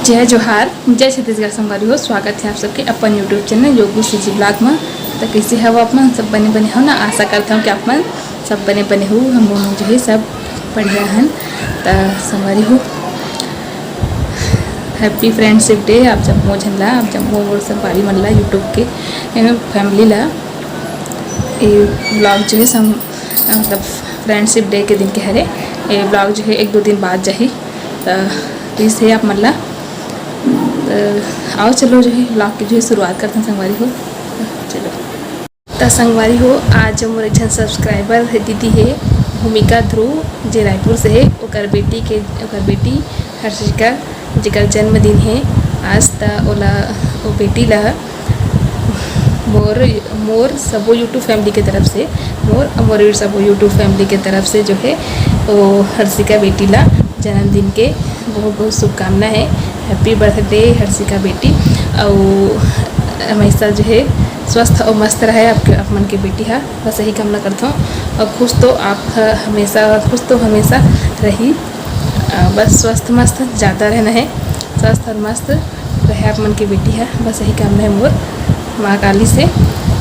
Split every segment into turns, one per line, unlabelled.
जय जोहार, जय छत्तीसगढ़ संगवारी हो। स्वागत है आप सबके अपन यूट्यूब चैनल योगू सीजी ब्लॉग में। तो कैसे हो आप मन? सब बने हो ना। आशा करता हूँ कि आप मन सब बने हो। हम लोग जो है सब बढ़िया हैं। तो संगवारी हो, हैप्पी फ्रेंडशिप डे। आप जब मोझन ला, आप जब मोर संगवारी मन ला यूट्यूब के फैमिली ला ये ब्लॉग जो है सम मतलब फ्रेंडशिप डे के दिन के हरे ये ब्लॉग जो है 1-2 दिन बाद जाही। तो प्लीज़ है आप मन ला आओ चलो जो है ब्लॉग की जो है शुरुआत करते हैं संगवारी हो। चलो तो संगवारी हो, आज मोर एक सब्सक्राइबर है दीदी है भूमिका ध्रुव जे रायपुर से है। ओकर बेटी हर्षिका जेकर जन्मदिन है आज। तो ओला वो बेटी ला मोर सबो यूट्यूब फैमिली के तरफ से मोर सबो यूट्यूब फैमिली के तरफ से जो है वो हर्षिका बेटी ला जन्मदिन के बहुत बहुत शुभकामना है। हैप्पी बर्थडे हर्षिका बेटी। और हमेशा जो है स्वस्थ और मस्त रहे आप मन की बेटी है, बस यही कामना करता हूँ। और खुश तो हमेशा रही, बस स्वस्थ मस्त ज़्यादा रहना है, स्वस्थ और मस्त रहे आप मन की बेटी है, बस यही कामना है मोर माँ काली से।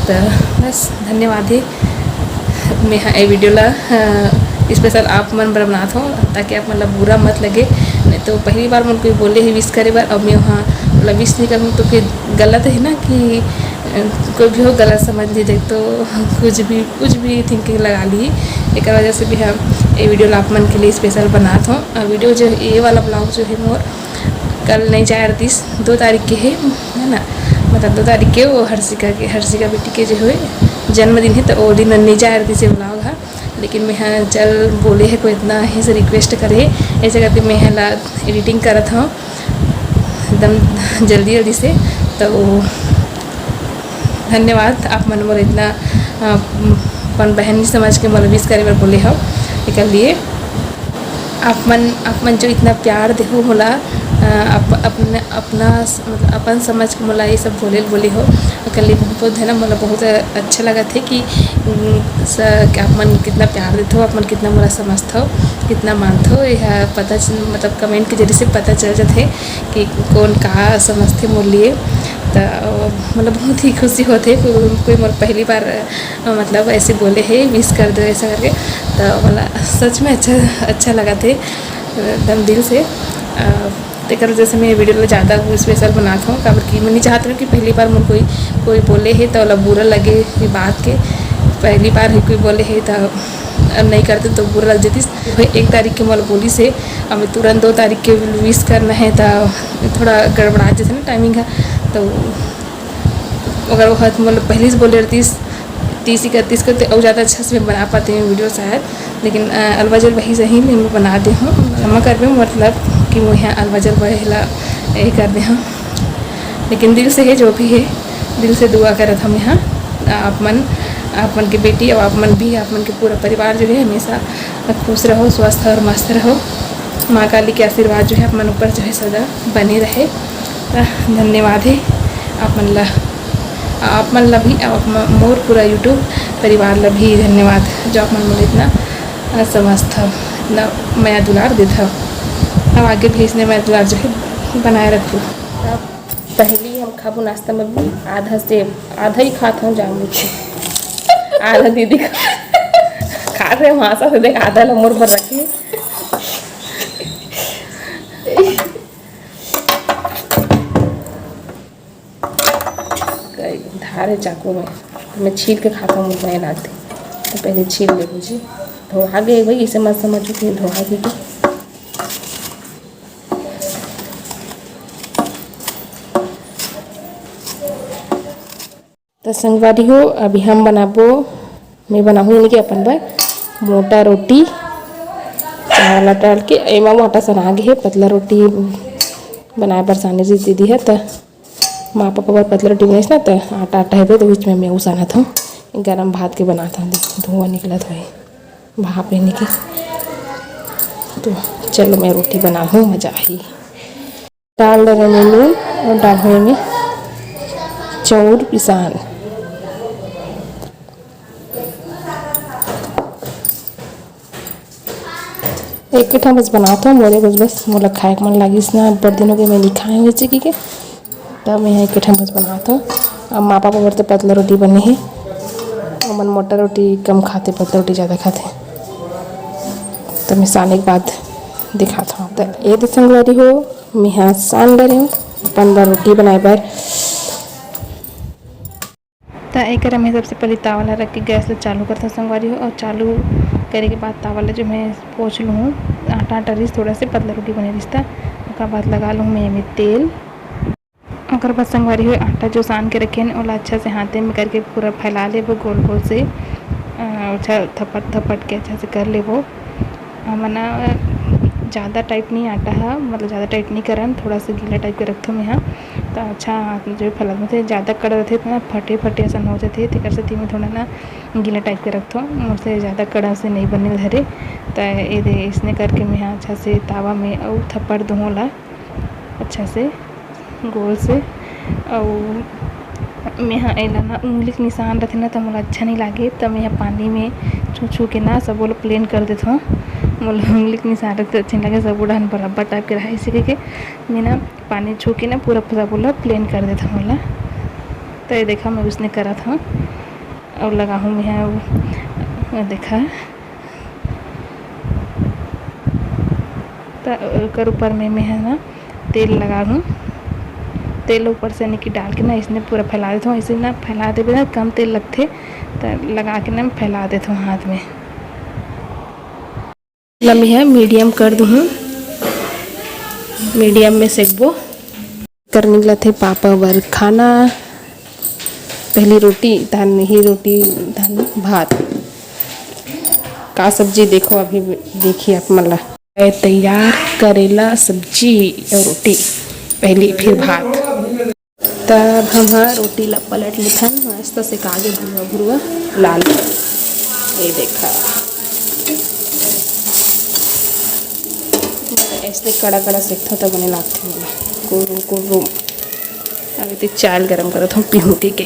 तो बस धन्यवाद है। मैं ये वीडियो ला स्पेशल आप मन बर बनाता हूँ ताकि आप मतलब बुरा मत लगे। नहीं तो पहली बार मन कोई बोले ही विश करे बार, अब मैं वहाँ मतलब विश नहीं करूँ तो फिर गलत है ना कि कोई भी हो गलत समझ लीजिए तो कुछ भी थिंकिंग लगा ली। एक वजह से भी हम ये वीडियो आप मन के लिए स्पेशल बनाता हूँ। वीडियो जो ये वाला ब्लॉग जो है मोर कल नहीं जाए 2 तारीख के है ना, मतलब 2 तारीख के वो हर्षिका बेटी के जो है जन्मदिन है। तो वो दिन नहीं जाए से ब्लॉग है, लेकिन मैं हाँ चल बोले है कोई इतना ही से रिक्वेस्ट करे ऐसे करके मैं ला एडिटिंग करत हूँ एकदम जल्दी से। तो धन्यवाद आप मन मोर इतना अपन बहन समझ के मोर विश करे बोले हो। एक लिए आप मन जो इतना प्यार देहो होला अपन समझ के मोला ये सब बोले हो कल बहुत है ना। मतलब बहुत अच्छा लगा थे कि आप मन कितना प्यार देते हो, आप मन कितना मोला समझते हो, कितना मानते हो। यह पता मतलब कमेंट के जरिए से पता चल जाते है कि कौन का समझते मोर लिए। तो मतलब बहुत ही खुशी होते कोई मोर पहली बार मतलब ऐसे बोले है विश कर दो ऐसा करके। तो मतलब सच में अच्छा लगा थे एकदम दिल से। एक वजह से मैं ये वीडियो ज़्यादा स्पेशल बनाता हूँ कि मैं नहीं चाहती हूँ कि पहली बार मुझे कोई बोले है तो बुरा लगे ये बात के। पहली बार ही कोई बोले है तो नहीं करते तो बुरा लग जाती। 1 तारीख के मतलब बोली से हमें तुरंत 2 तारीख के विश करना है तो थोड़ा गड़बड़ा जैसे ना टाइमिंग है। तो अगर वो मतलब पहले से बोले 30-31 को तो और ज़्यादा अच्छा से मैं बना पाते हैं वीडियो शायद, लेकिन अलवजल वही सही मैं बना दे हूँ। क्षमा कर दे मतलब कि वो यहाँ अलवजल वहीला यही कर दे हूँ, लेकिन दिल से है जो भी है दिल से दुआ करत हम यहाँ आप मन की बेटी और आप मन के पूरा परिवार जो है हमेशा खुश रहो, स्वस्थ और मस्त रहो। माँ काली के आशीर्वाद जो है आप मन ऊपर जो है सदा बने रहे। धन्यवाद है आप मन ला भी आप मोर पूरा यूट्यूब परिवार ला भी धन्यवाद जो आप मन मुझे इतना समझता इतना माया दुलार देता। अब आगे भी इसने माया दुलार जो है बनाए रखूँ। पहली हम खाबू नाश्ता में भी आधा ही खाता हूँ जानबूझ के। आधा दीदी खा रहे वहाँ से देख आधा ला मोर भर रखे धारे चाकू में मैं छील के खाता हूँ, मुझे नहीं लागती तो पहले छील ले मुझे धोहा गए भाई इसे मत समझो कि धोहा गई। तो संगवारी हो अभी हम मैं बनाऊँ यानी कि अपन पर मोटा रोटी चावल डाल के एमा आटा सना गए है। पतला रोटी बनाए बरसाने से दीदी है तो माँ पापा पर पतला रोटी बनाई ना तो आटा है तो बीच में मैं उसाना था गरम भात के बनाता हूँ। धुआं निकला था भाप लेने की। तो चलो मैं रोटी बना हूँ, मज़ा आई। डाल रहे में नून और डाल रहे में चाउर पिसान। एक ठा बस बनाता हूँ मोरे बस मोला खाए के मन लागिस ना बड़ दिन हो गए मैं नहीं खाए हुए चिकी के तब मैं एक ठा बस बनाता हूँ। अब माँ पापा बर तो पतला रोटी बनी है और मन मोटा रोटी कम खाते पतला रोटी ज़्यादा खाते तो मैं साने के बाद दिखाता हूँ। तो ये तो संगवारी हो मैं यहाँ सान ले रही हूँ अपन बार रोटी बनाए बार। तो एक मैं सबसे पहले तावला रख के गैस से चालू करता हूँ संगवारी हो और चालू करने के बाद तावला जो मैं पोंछ लूँ आटा आटा रिस थोड़ा से पतला रोटी बने रिश्ता उसके बाद लगा लूँ मैं तेल और बाद संगवारी हो आटा जो सान के रखे हैं ओला अच्छा से हाथे में करके पूरा फैला ले वो गोल गोल से अच्छा थपट थपट के अच्छा से कर ले वो मना ज़्यादा टाइट नहीं आटा है मतलब ज़्यादा टाइट नहीं करन थोड़ा सा गीला टाइप के रखता हूँ मैं यहाँ तो अच्छा हाथ में जो फैला थे ज़्यादा कड़ा रहते तो ना फटे फटे ऐसा हो जाते थे कर से मैं थोड़ा ना गीला टाइप के रखता हूँ मुझसे ज़्यादा कड़ा से नहीं बने धरे तो ये इसने करके मैं यहाँ अच्छा से तावा में और थप्पड़ दूँ ला अच्छा से गोल से और मैं यहाँ एला ना उंगली के निशान रखे ना तो मुझे अच्छा नहीं लगे तो मैं यहाँ पानी में छू छू के ना सब बोलो प्लेन कर देता हूँ मुझे उंगली के निशान रखते अच्छे नहीं लगे सब उड़ान बराबर टाइप के रहा इसी के मैं ना पानी छू के ना पूरा पूरा बोला प्लेन कर देता हूँ बोला तो ये देखा मैं उसने करा था और लगा हूँ मैं यहाँ देखा तो कर ऊपर में मैं है ना तेल लगा हूँ तेल ऊपर से निकी डाल के ना इसने पूरा फैला देता हूँ इसे ना फैला दे ना कम तेल लगते तो लगा के ना फैला देता हूँ हाथ में लम्बी है मीडियम कर दूँ मीडियम में सेकबो कर निकला थे पापा बर खाना पहली रोटी धान ही रोटी धान भात का सब्जी देखो अभी देखिए आप मला तैयार करेला सब्जी और रोटी पहली फिर भात तब हम रोटी ला पलट लेथन मस्त से कागे भुरुआ भुरुआ लाल ये देखा ऐसे कड़ा कड़ा सेकता तो बने लागते मला कुरुम कुरुम अभी तो चाल गरम करत हूँ पीहूटी के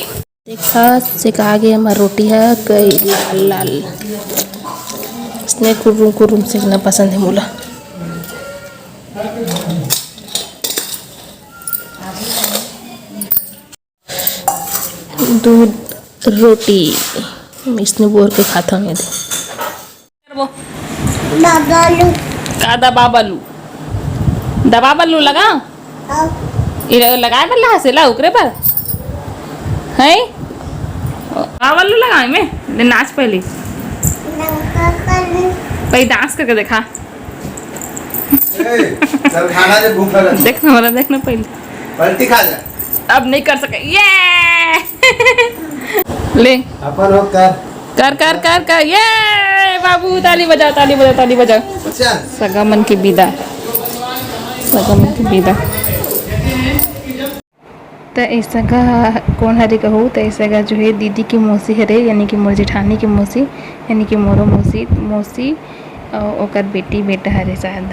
देखा सेका आगे हमारा रोटी है कई लाल लाल इसने कुरुम कुरुम सेकना पसंद है मोला दूध रोटी इसने बोर के खाता हूँ का दबा बल्लू लगा लगाए बल्ला से ला उकरे पर है बल्लू लगा में नाच पहले डांस करके देखा
चल खाना दे भूख लगा
देखना वाला देखना पहले
पलटी खा जा
अब नहीं कर सके ये ले
अपन हो
कर कर कर कर ये बाबू ताली बजाओ ताली बजाओ ताली बजाओ सगामन की विदा सगामन की विदा तो ऐसा का कौन हरे का हो तो ऐसा का जो है दीदी की मौसी हरे यानी कि मोर जेठानी की मौसी यानी कि मोरो मौसी और ओकर बेटी बेटा हरे शायद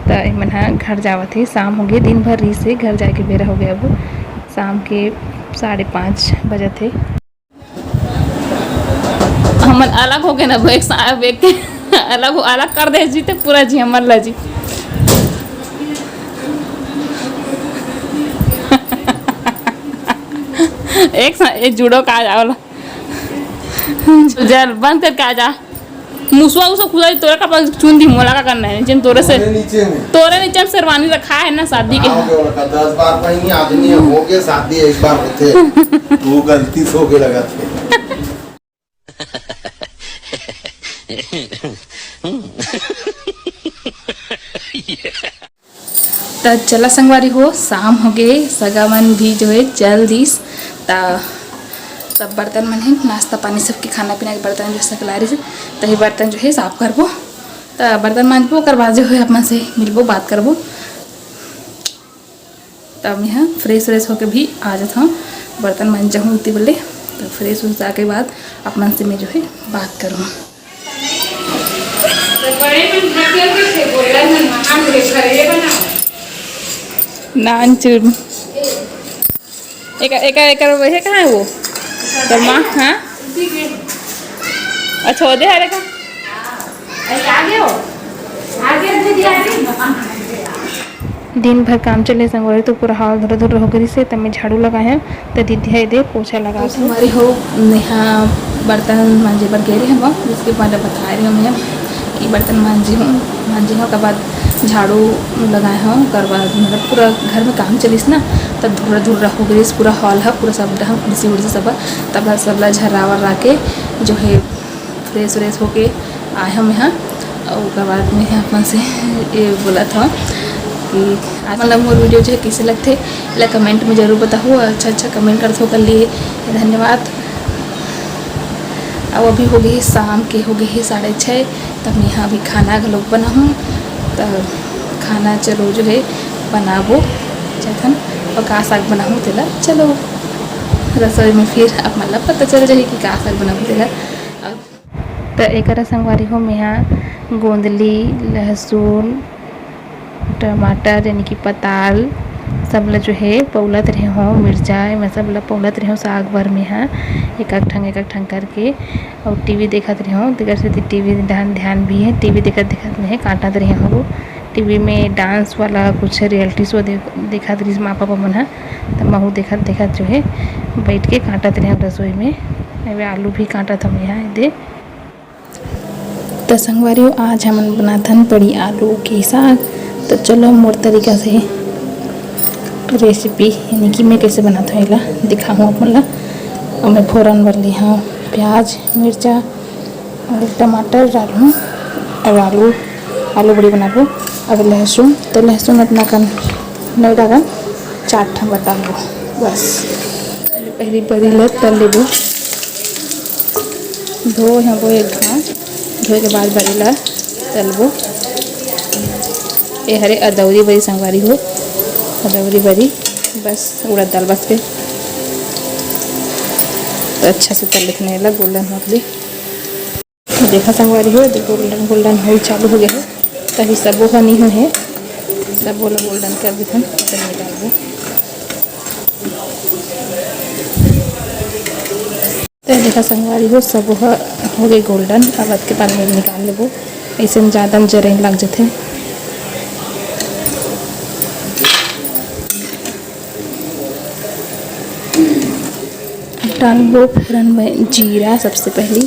तो मन घर जावत है शाम हो गई दिन भर रही से घर जाके बेरा हो गया अब शाम के 5:30 बजे थे हम अलग हो गए ना वो एक अलग कर दे जीते पूरा जी हमर ला जी एक जुड़ो का आ जाओ जल बंद करके आ जा मुसवा उसको खुदा तोरा का पास चुन दी मोला का करना है जिन तोरे नीचे शेरवानी रखा है ना शादी के
10 बार पहनी आदमी हो गए शादी एक बार होते तू गलती से हो के लगा थे
तो चला संगवारी हो शाम हो गए सगावन भी जो है जल्दी सब बर्तन मन है नाश्ता पानी सबके खाना पीना के बर्तन जो सकलारी से तही बर्तन जो है साफ करबो तो बर्तन मांजबो कर बाद जो है अपन से मिलबो बात करबो तब यहाँ फ्रेश होके भी आ जाता हूँ बर्तन मांज जाऊँ उतनी बोले तो फ्रेश हो जाके बाद अपन से मैं जो है बात करूँ नान चूर एक वैसे कहाँ है वो तो माँ हाँ अच्छा दे हरे का आगे हो दिन भर काम चले संगवारी तो पूरा हाल धुर धुर हो गई से तब मैं झाड़ू लगाए तो दीदी है दे पोछा लगा हमारे हो यहाँ बर्तन मांझे पर गए हम जिसके पहले बता रहे हम कि बर्तन मांझी हूँ के बाद झाड़ू लगाए हूँ कर बाद मतलब पूरा घर में काम चलीस ना तब धुरा धुरा हो गई पूरा हॉल है पूरा सब कुर्सी उर्सी सब तब सबला झर्रा वर्रा के जो है फ्रेश व्रेश होके आए हम यहाँ और उसके बाद में अपन से ये बोला था कि आज मतलब मोर वीडियो जो है कैसे लगते ला कमेंट में ज़रूर बताओ अच्छा कमेंट करते हो कर लिए धन्यवाद। अब अभी हो गई शाम के हो गई 6:30 तब मैं यहाँ अभी खाना लोग बनाऊँ तो खाना चलो जो है बनाबो चथन और का साग बनाऊँ तेला चलो रसोई में फिर अब मतलब पता चल जाए कि का साग बनाऊँ तेला। तो एक संगवारी हो मैं यहाँ गोंदली लहसुन टमाटर यानी कि पताल सब जो है पौलत रहे हो मिर्चा मैं सब पौलत रहे हो साग भर में यहाँ एक ठंग करके और टीवी देखत रहे हो दिगर से टीवी ध्यान भी है टीवी देखत में है काटत रहे हो टीवी में डांस वाला कुछ रियलिटी शो देखत रही माँ पापा मन तो महू देखत जो है बैठ के काटत रहे रसोई में अभी आलू भी काटत हम यहाँ दे। तो संगवारी हो आज हम बनाथन पड़ी आलू की साग। तो चलो मोर तरीका से रेसिपी यानी कि मैं कैसे बनाता हूँ इला दिखाऊँ अपन ला। और मैं फ़ौरन भर ली हाँ प्याज मिर्चा और टमाटर डालूँ और आलू बड़ी बनाबो और लहसुन तो लहसुन इतना कम नहीं डालन 4 ठन डालबो बस। पहली बड़ी लग तल लेबो धो हमको एक घाट धोए के बाद बड़ी ला तलबो ये हरे अदौरी बड़ी संगवारी हो अदौरी बड़ी बस उड़द दाल बस के तो अच्छा से तल लिखने लगा गोल्डन हो गई देखा संगवारी हो तो गोल्डन हो चालू हो गया है तभी सब वो नहीं हुए है सब वो गोल्डन कर दी थन में डाल तो देखा संगवारी हो सब हो गई गोल्डन अब के पानी में निकाल लेबो ऐसे में ज़्यादा जरे लग जाते डालबो फोरन में जीरा सबसे पहली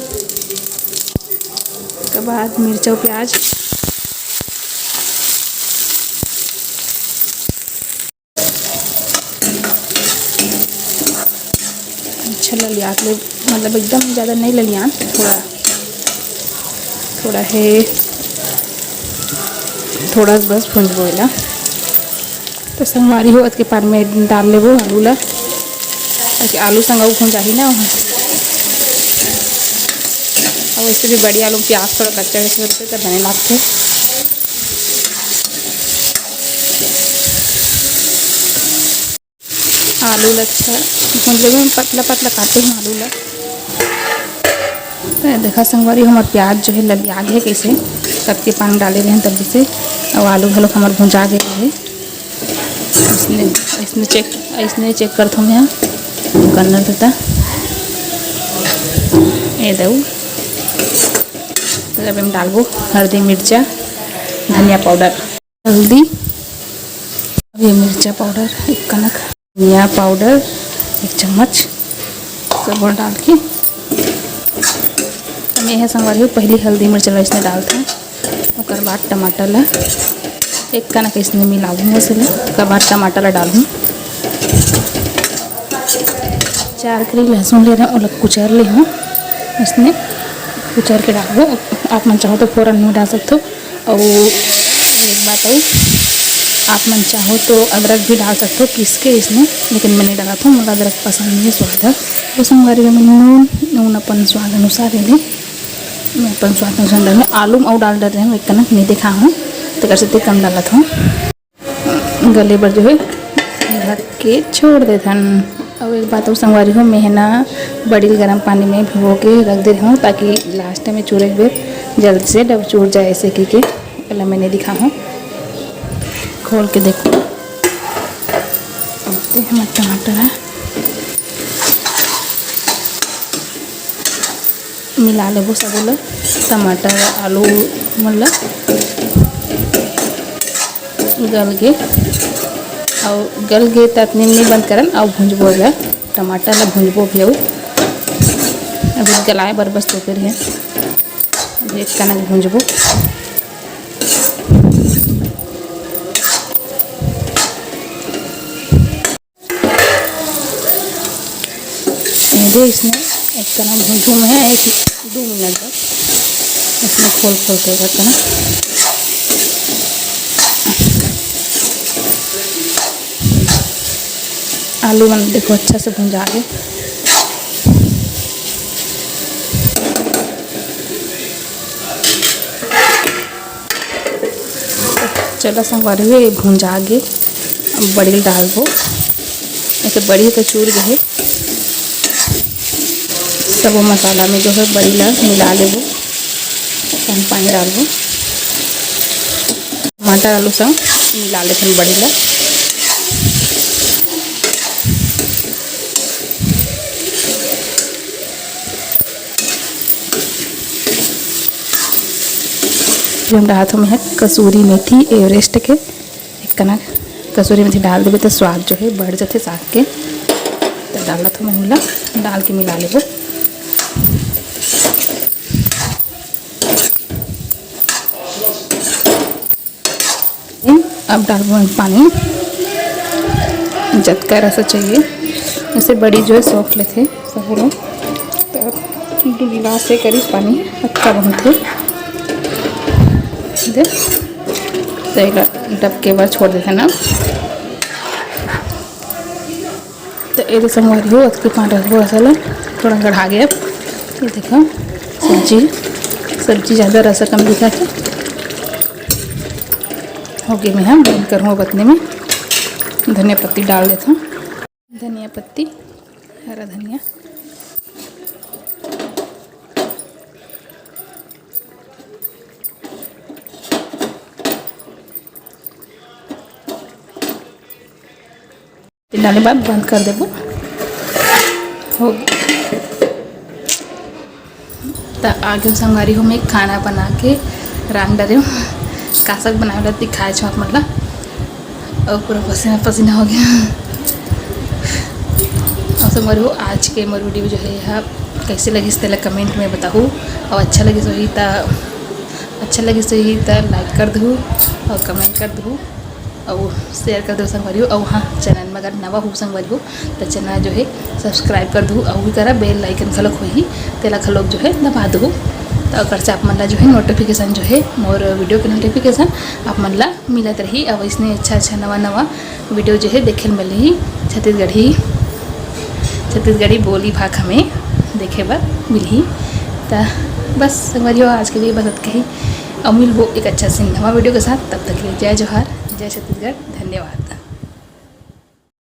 उसके बाद मिर्चा प्याज अच्छा ललिया मतलब एकदम ज़्यादा नहीं ललिया थोड़ा है थोड़ा बस भूंजबो इला। तो संगवारी हो के पार में डाल लेबो आलू ला आलू संग भूंजा ही ना वहाँ और वैसे भी बड़ी आलू प्याज थोड़ा कच्चा करते तो बने लगते। आलू अच्छा भूंजे में पतला काटे हैं आलू ला। तो देखा संगवारी हमारे प्याज जो है ललिया गए कैसे कब के पानी डाले रहे तभी से और आलू भलो हमारे भुंजा गए है इसने चेक करता हूँ यहाँ करना देता ये दऊ तो जब हम डालबो हल्दी मिर्चा धनिया पाउडर हल्दी ये मिर्चा पाउडर एक कनक धनिया पाउडर 1 चम्मच सब डाल के मैं यह संगवारी पहली हल्दी मिर्चा इसमें डालता और बाद टमाटर ला एक कनक इसमें मिला दूँगा इसलिए उसके बाद टमाटर ला डालूँ 4 कली लहसुन ले रहे हैं और कुचर ले हूँ इसमें कुचर के डाल दो आप मन चाहो तो फ़ौरन में डाल सकते हो। और एक बात है आप मन चाहो तो अदरक भी डाल सकते हो किस के इसमें लेकिन मैं नहीं डाला था मुझे अदरक पसंद नहीं है स्वाद है। तो संगवारी में नून अपन स्वाद अनुसार ले मैं अपन स्वाद अनुसार डाल आलू और डाल रहे हैं एक कनक नहीं देखा हूँ तो कर सकते कम डाला था गले पर जो है ढक के छोड़ देता। और एक बात और संगवारी हो मैं ना बड़ी गर्म पानी में भिगो के रख दे रही हूँ ताकि लास्ट में चूरे के जल्द से डब चूर जाए ऐसे की के पहले मैंने दिखा हूँ खोल के देखो हमारा टमाटर है मिला ले वो सब लोग टमाटर आलू मतलब गल गे और गल गे तो इतने नहीं बंद करन और भुंजबो गया टमाटर ला भुंजबो भी अभी गलाए बर बस तो करिए अभी एक कनक भुंजबो दे इसमें एक कनक भुंजू में है 1-2 मिनट तक इसमें खोल के कनक आलू मन देखो अच्छा से भुंजा गए चलो संगवारी हुए भुंजा गे बड़ी डालबो ऐसे बड़ी तो चूर गए सब मसाला में जो है बड़ी ला मिला लेबो पानी डालबो टमाटर आलू संग मिला लेते बड़ी ला हमारे हाथों में है कसूरी मेथी एवरेस्ट के एक कनक कसूरी मेथी डाल देवे तो स्वाद जो है बढ़ जाते साग के तो डाला तो मैं मिला डाल के मिला लेबो अब डालबो पानी जतका रसा चाहिए जैसे बड़ी जो है सौंफ लेते सब लोग तो गिलास से करीब पानी अच्छा बहुत है दे तो डब के बाद छोड़ देते ना तो ये संगवारी हो उसके पानी रखो असल थोड़ा गढ़ा गया ये देखो सब्जी ज़्यादा रसा कम दिखा के हो गई मैं हम बंद करूँ बतने में धनिया पत्ती डाल देता हूँ धनिया पत्ती हरा धनिया डालने बाद बंद कर देबो हो तो आगे संगारी हो मैं खाना बना के रंग डाले कासक बनावे ला दिखाए छो आप मतलब और पूरा पसीना पसीना हो गया और संगारी हो आज के मोर वीडियो जो है यह कैसे लगी तेला कमेंट में बताओ और अच्छा लगे सो ही लाइक कर दो और कमेंट कर दो और शेयर कर दो संगवारी हो और हाँ चैनल में अगर नवा हो संगवारी हो तो चैनल जो है सब्सक्राइब कर दो और भी करा बेल आइकन खलक हो ही तेला खलोक जो है दबा दो तो अगर से आप मन ला जो है नोटिफिकेशन जो है मोर वीडियो के नोटिफिकेशन आप मन ला मिलत रही और इसने अच्छा नवा वीडियो जो है देखे मिली छत्तीसगढ़ी बोली भाग हमें देखे बर मिली तो बस संगवारी हो आज के लिए बस कही और मिलबो एक अच्छा से नवा वीडियो के साथ तब तक के लिए जय जोहार जय छत्तीसगढ़ धन्यवाद।